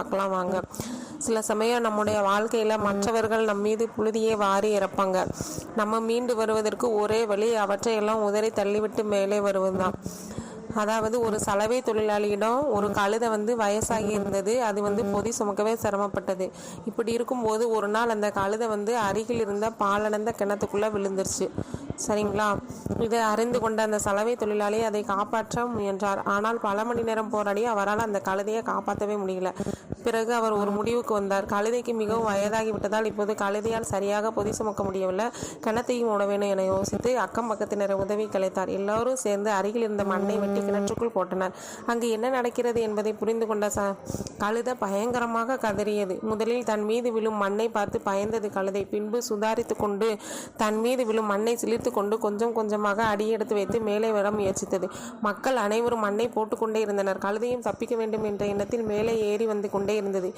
பார்க்கலாம் வாங்க. சில சமயம் நம்முடைய வாழ்க்கையில் மற்றவர்கள் நம் மீது புழுதியே வாரி இறப்பாங்க. நம்ம மீண்டு வருவதற்கு ஒரே வழி அவற்றையெல்லாம் உதறி தள்ளிவிட்டு மேலே வருவதுதான். அதாவது ஒரு சலவை தொழிலாளியிடம் ஒரு கழுதை வயசாகி இருந்தது. அது பொதி சுமக்கவே சிரமப்பட்டது. இப்படி இருக்கும்போது ஒரு நாள் அந்த கழுதை அருகில் இருந்த பாலடைந்த கிணத்துக்குள்ளே விழுந்துருச்சு. சரிங்களா? இதை அறிந்து கொண்ட அந்த சலவை தொழிலாளி அதை காப்பாற்ற முயன்றார். ஆனால் பல மணி நேரம் போராடி அவரால் அந்த கழுதையை காப்பாற்றவே முடியல. பிறகு அவர் ஒரு முடிவுக்கு வந்தார். கழுதைக்கு மிகவும் வயதாகி விட்டதால் இப்போது கழுதையால் சரியாக பொதி சுமக்க முடியவில்லை, கிணத்தையும் ஓட வேணும் என யோசித்து அக்கம் பக்கத்தினரை உதவி கலைத்தார். எல்லோரும் சேர்ந்து அருகில் இருந்த மண்ணை வெட்டி கிணற்றுக்குள் போட்டனர். அங்கு என்ன நடக்கிறது என்பதை புரிந்து கொண்ட கழுதை பயங்கரமாக கதறியது. முதலில் தன் மீது விழும் மண்ணை பார்த்து பயந்தது கழுதை. பின்பு சுதாரித்து கொண்டு தன் மீது விழும் மண்ணை சிலிர்த்து கொண்டு கொஞ்சம் கொஞ்சமாக அடியெடுத்து வைத்து மேலே வர முயற்சித்தது. மக்கள் அனைவரும் மண்ணை போட்டுக்கொண்டே இருந்தனர். கழுதையும் தப்பிக்க வேண்டும் என்ற எண்ணத்தில் மேலே ஏறி வந்து கொண்டே இருந்தது.